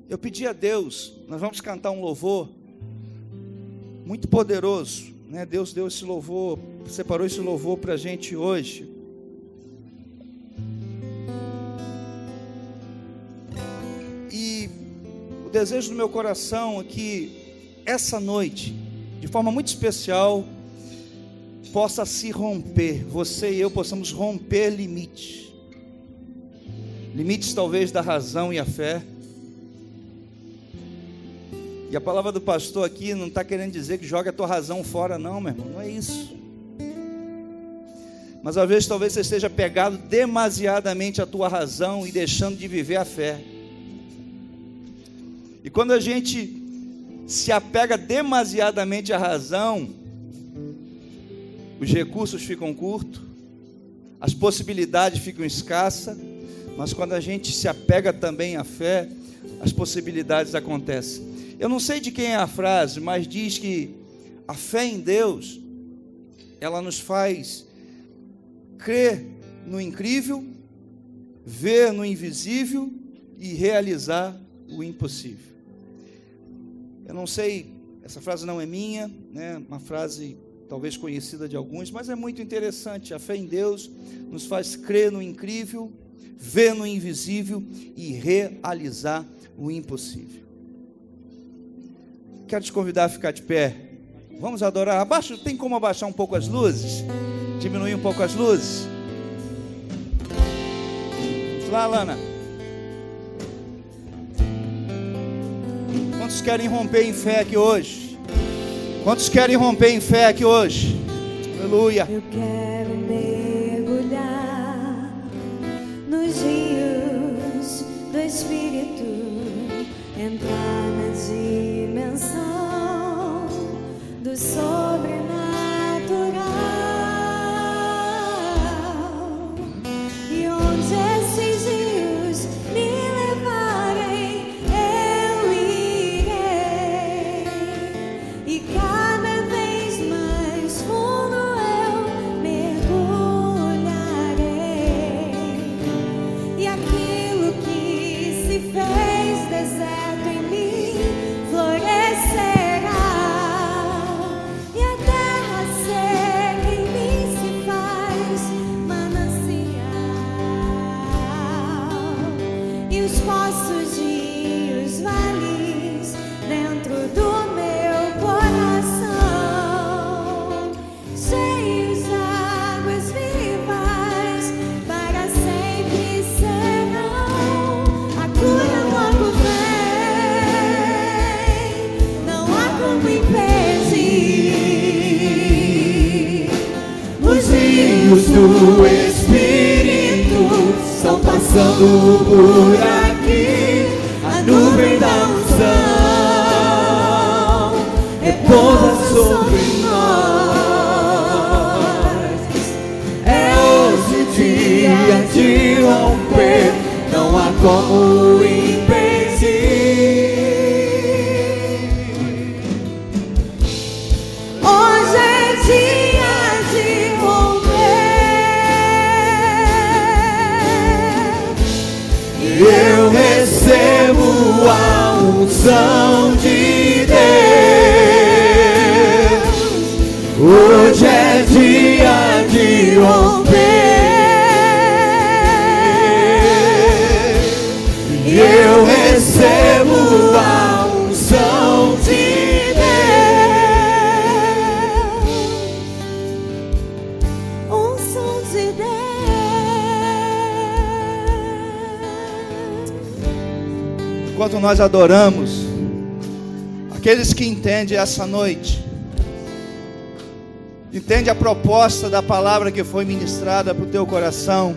Eu pedi a Deus, nós vamos cantar um louvor muito poderoso, né? Deus deu esse louvor, separou esse louvor para a gente hoje. E o desejo do meu coração é que essa noite, de forma muito especial, possa se romper, você e eu possamos romper limites, limites talvez da razão e a fé. E a palavra do pastor aqui não está querendo dizer que joga a tua razão fora, não, meu irmão, não é isso. Mas às vezes talvez você esteja pegado demasiadamente à tua razão e deixando de viver a fé. E quando a gente se apega demasiadamente à razão, os recursos ficam curtos, as possibilidades ficam escassas, mas quando a gente se apega também à fé, as possibilidades acontecem. Eu não sei de quem é a frase, mas diz que a fé em Deus, ela nos faz crer no incrível, ver no invisível e realizar o impossível. Eu não sei, essa frase não é minha, né? Uma frase talvez conhecida de alguns, mas é muito interessante. A fé em Deus nos faz crer no incrível, ver no invisível e realizar o impossível. Quero te convidar a ficar de pé. Vamos adorar. Abaixa, tem como abaixar um pouco as luzes? Diminuir um pouco as luzes? Vamos lá, Lana. Quantos querem romper em fé aqui hoje? Quantos querem romper em fé aqui hoje? Aleluia. Eu quero mergulhar nos rios do Espírito, entrar na dimensão do sobrenatural. E onde esses rios me levarem, eu irei. E cada vez mais fundo eu mergulharei. E aquilo que se fez deserto em mim florescerá. E a terra seca em mim se faz manancial. E os poços e os vales dentro do meu coração, cheios de águas vivas, para sempre serão. A cura logo vem, não há como impedir. Os rios do Espírito estão passando por aqui. A nuvem da unção repousa sobre nós. É hoje dia de romper, não há como impedir. Hoje é dia de romper. Eu recebo a unção de Deus. Hoje é dia de romper. E eu recebo a unção de Deus, unção de Deus. Enquanto nós adoramos, aqueles que entendem essa noite, entende a proposta da palavra que foi ministrada para o teu coração,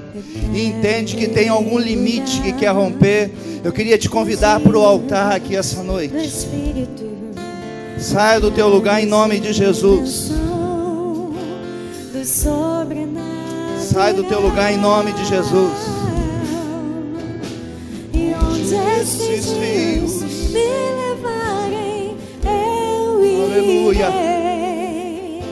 e entende que tem algum limite que quer romper, eu queria te convidar para o altar aqui essa Do noite. Espírito, Saia do teu lugar em nome de Jesus. do sobrenatural. Sai do teu lugar em nome de Jesus. E onde esses rios me levarem, eu Aleluia. irei.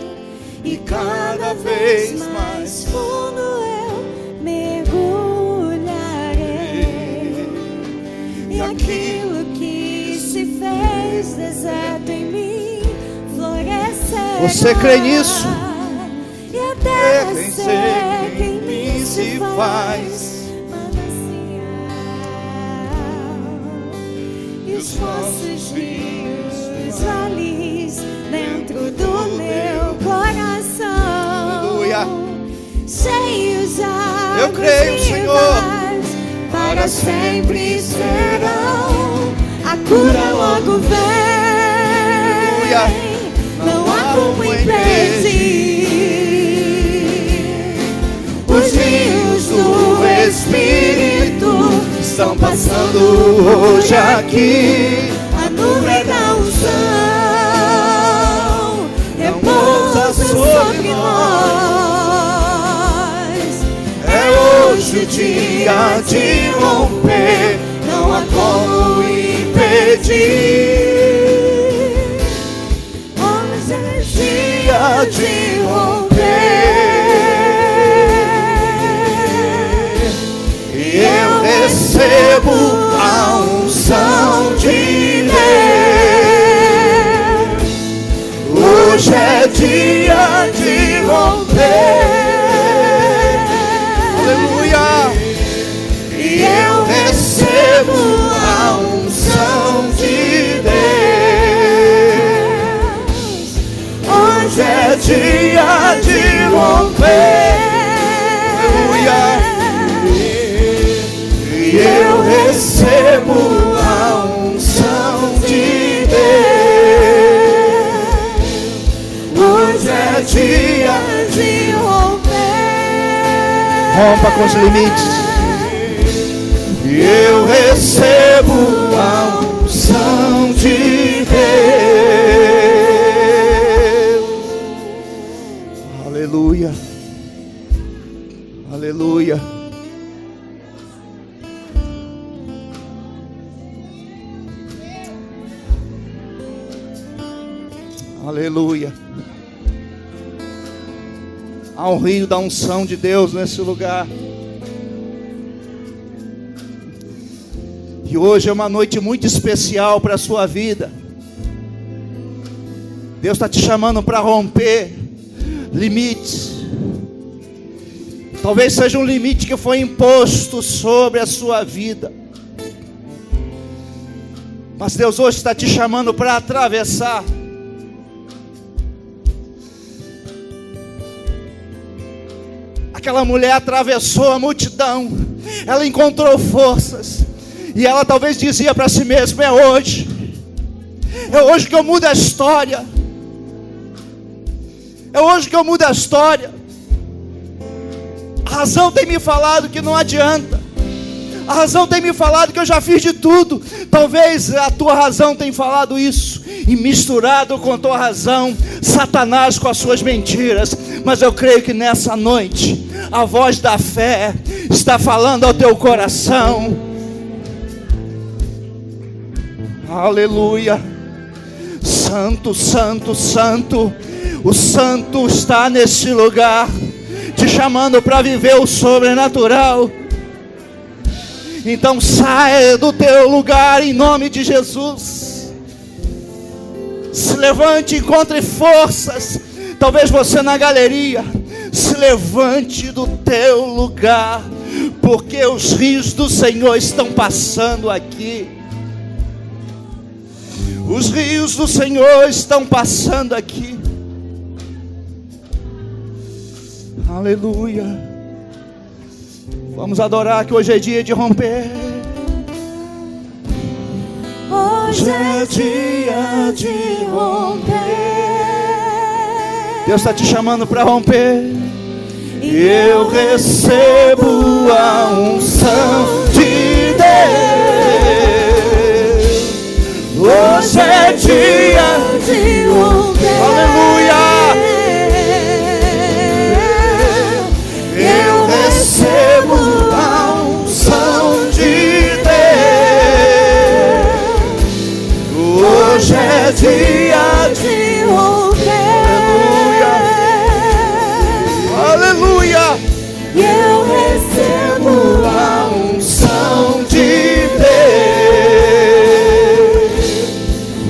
E cada vez mais fundo eu mergulharei. E aquilo que se fez deserto em mim florescerá. Você crê nisso? E a terra Quem seca em mim se faz manancial. E os poços, rios, os vales dentro do meu coração, Aleluia. cheios de águas Eu creio, Senhor. vivas, para sempre serão. A cura logo vem, Espírito estão passando hoje aqui. A nuvem da unção repousa sobre nós. É hoje o dia de romper, não há como impedir. Hoje é Dia de romper, e eu recebo a unção de Deus. Hoje é dia de romper, aleluia. E eu recebo a unção de Deus. Hoje é dia de romper, aleluia. E eu recebo a unção de Deus. Hoje é dia de romper. Rompa com os limites. E eu recebo a unção de Deus. Aleluia. Aleluia. Aleluia. Há um rio da unção de Deus nesse lugar. E hoje é uma noite muito especial para a sua vida. Deus está te chamando para romper limites. Talvez seja um limite que foi imposto sobre a sua vida. Mas Deus hoje está te chamando para atravessar. Aquela mulher atravessou a multidão. Ela encontrou forças. E ela talvez dizia para si mesma: é hoje que eu mudo a história. É hoje que eu mudo a história. A razão tem me falado que não adianta. A razão tem me falado que eu já fiz de tudo. Talvez a tua razão tenha falado isso, e misturado com a tua razão, Satanás com as suas mentiras. Mas eu creio que nessa noite a voz da fé está falando ao teu coração. Aleluia. Santo, santo, santo. O santo está nesse lugar, te chamando para viver o sobrenatural. Então saia do teu lugar em nome de Jesus. Se levante, encontre forças. Talvez você na galeria, se levante do teu lugar, porque os rios do Senhor estão passando aqui. Os rios do Senhor estão passando aqui. Aleluia. Vamos adorar, que hoje é dia de romper. Hoje é dia de romper. Deus está te chamando para romper. E eu recebo a unção de Deus. Hoje é dia de romper. Aleluia. Eu recebo a unção de Deus. Hoje é dia de romper. Aleluia. E eu recebo a unção de Deus.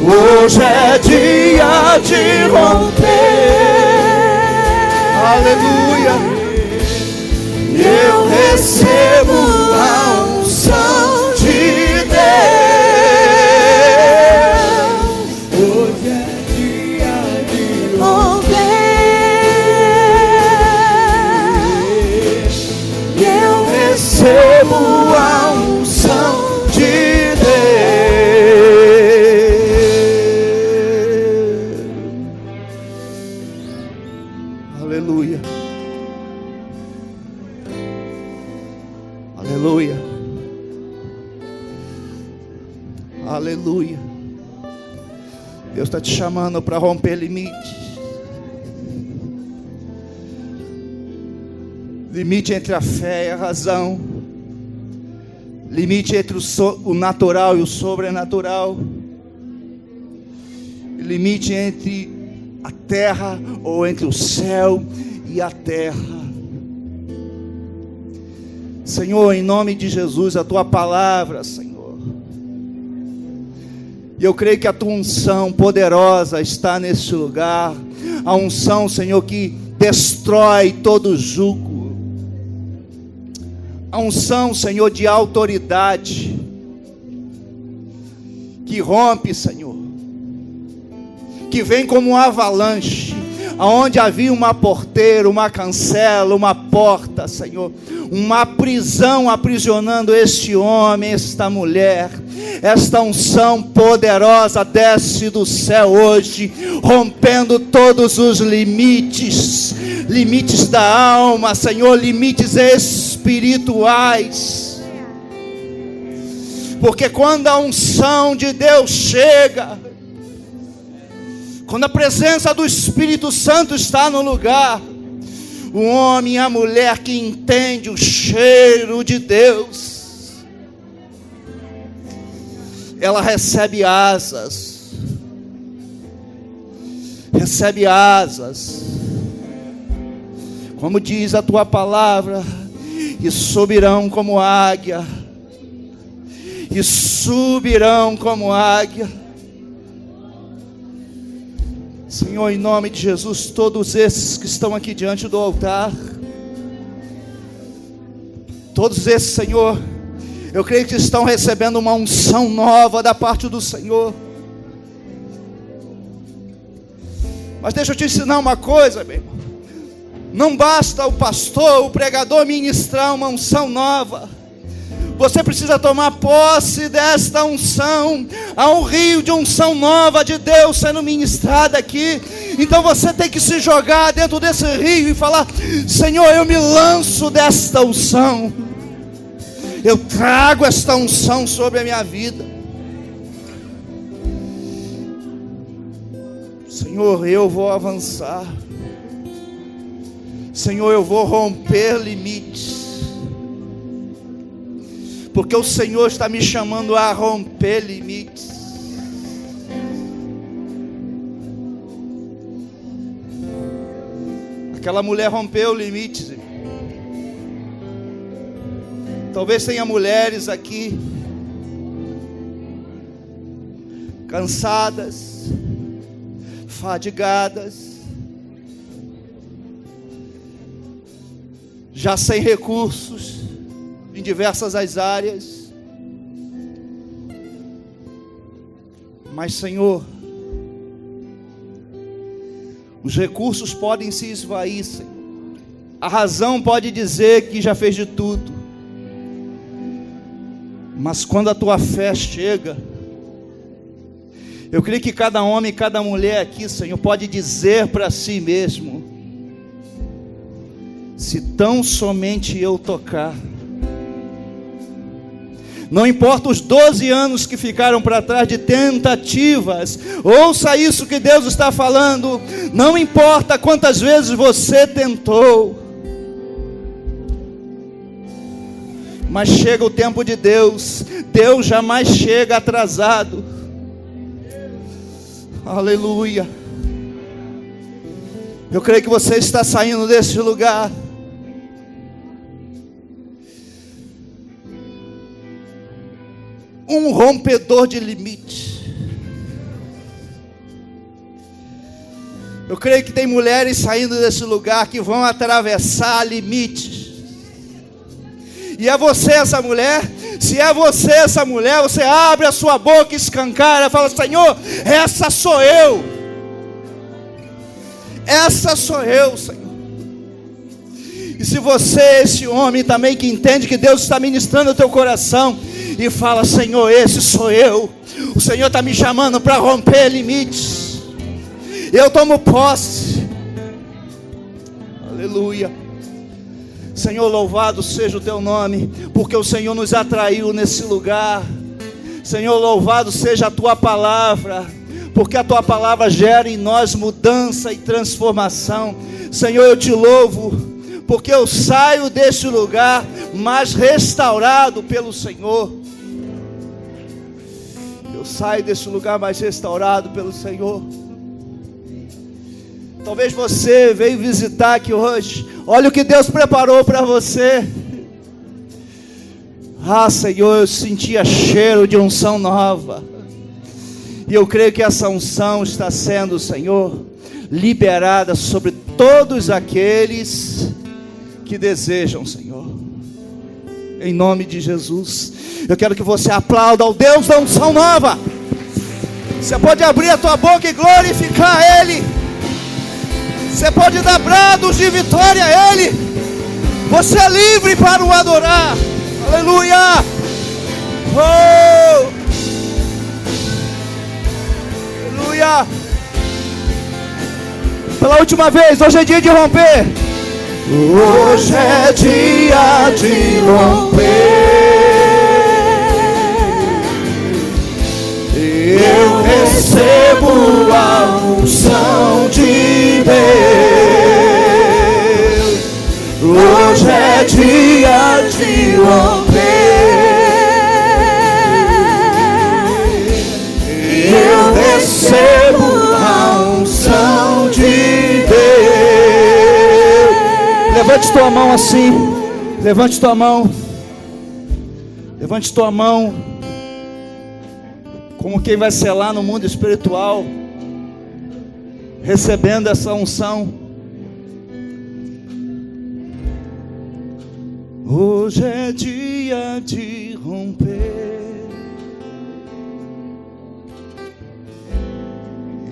Hoje é dia de romper. Aleluia. Eu recebo a unção de Deus. Hoje é Aleluia. Deus está te chamando para romper limites. Limite entre a fé e a razão. Limite entre o natural e o sobrenatural. Limite entre a terra ou entre o céu e a terra. Senhor, em nome de Jesus, a tua palavra, Senhor. E eu creio que a tua unção poderosa está neste lugar. A unção, Senhor, que destrói todo jugo. A unção, Senhor, de autoridade, que rompe, Senhor, que vem como um avalanche, aonde havia uma porteira, uma cancela, uma porta, Senhor, uma prisão aprisionando este homem, esta mulher. Esta unção poderosa desce do céu hoje, rompendo todos os limites, limites da alma, Senhor, limites espirituais. Porque quando a unção de Deus chega, quando a presença do Espírito Santo está no lugar, o homem e a mulher que entende o cheiro de Deus, ela recebe asas, como diz a tua palavra, e subirão como águia, e subirão como águia. Senhor, em nome de Jesus, todos esses que estão aqui diante do altar, todos esses, Senhor, eu creio que estão recebendo uma unção nova da parte do Senhor. Mas deixa eu te ensinar uma coisa, meu irmão. Não basta o pastor, o pregador ministrar uma unção nova. Você precisa tomar posse desta unção. Há um rio de unção nova de Deus sendo ministrada aqui. Então você tem que se jogar dentro desse rio e falar: Senhor, eu me lanço desta unção. Eu trago esta unção sobre a minha vida. Senhor, eu vou avançar. Senhor, eu vou romper limites. Porque o Senhor está me chamando a romper limites. Aquela mulher rompeu limites. Talvez tenha mulheres aqui cansadas, fadigadas, já sem recursos em diversas as áreas. Mas, Senhor, os recursos podem se esvair, Senhor. A razão pode dizer que já fez de tudo. Mas quando a tua fé chega, eu creio que cada homem e cada mulher aqui, Senhor, pode dizer para si mesmo: se tão somente eu tocar. Não importa os 12 anos que ficaram para trás de tentativas, ouça isso que Deus está falando. Não importa quantas vezes você tentou, mas chega o tempo de Deus. Deus jamais chega atrasado. Aleluia. Eu creio que você está saindo desse lugar um rompedor de limites. Eu creio que tem mulheres saindo desse lugar que vão atravessar limites. E é você essa mulher? Se é você essa mulher, você abre a sua boca, escancara, fala: Senhor, essa sou eu. Essa sou eu, Senhor. E se você, esse homem também que entende que Deus está ministrando o teu coração, e fala: Senhor, esse sou eu. O Senhor está me chamando para romper limites. Eu tomo posse. Aleluia. Senhor, louvado seja o teu nome, porque o Senhor nos atraiu nesse lugar Senhor, louvado seja a tua palavra, porque a tua palavra gera em nós mudança e transformação. Senhor, eu te louvo, porque eu saio deste lugar mais restaurado pelo Senhor. Eu saio deste lugar mais restaurado pelo Senhor. Talvez você veio visitar aqui hoje. Olha o que Deus preparou para você. Ah, Senhor, eu sentia cheiro de unção nova. E eu creio que essa unção está sendo, Senhor, liberada sobre todos aqueles que desejam, Senhor. Em nome de Jesus. Eu quero que você aplauda ao Deus da unção nova. Você pode abrir a tua boca e glorificar Ele. Você pode dar brados de vitória a Ele. Você é livre para o adorar. Aleluia. Oh. Aleluia. Pela última vez, hoje é dia de romper. Hoje é dia de romper. Eu recebo a unção de Deus. Hoje é dia de romper. Eu recebo a unção de Deus. Levante tua mão assim. Levante tua mão. Levante tua mão. Como quem vai selar no mundo espiritual, recebendo essa unção. Hoje é dia de romper.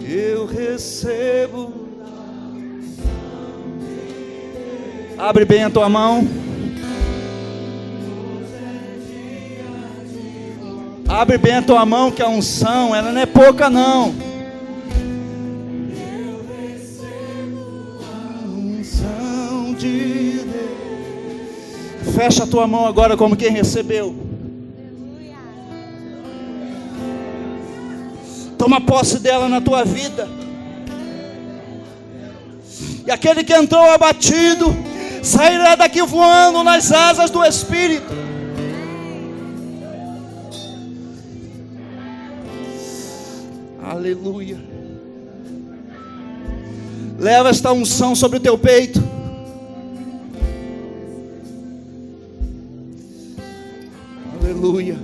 Eu recebo. Abre bem a tua mão. Abre bem a tua mão, que a unção, ela não é pouca não. Eu recebo a unção de Deus. Fecha a tua mão agora como quem recebeu. Toma posse dela na tua vida. E aquele que entrou abatido sairá daqui voando nas asas do Espírito. Aleluia. Leva esta unção sobre o teu peito. Aleluia.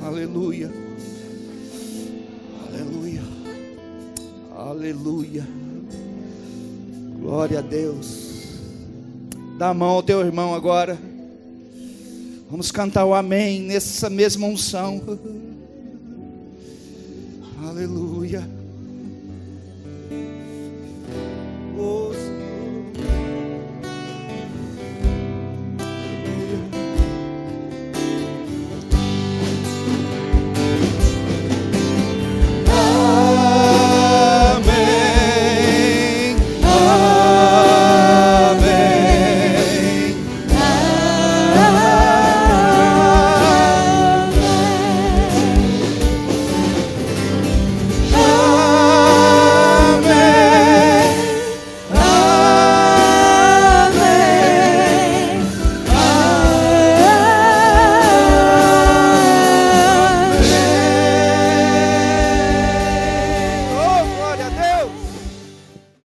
Aleluia. Aleluia. Aleluia. Glória a Deus. Dá a mão ao teu irmão agora. Vamos cantar o amém nessa mesma unção. Aleluia.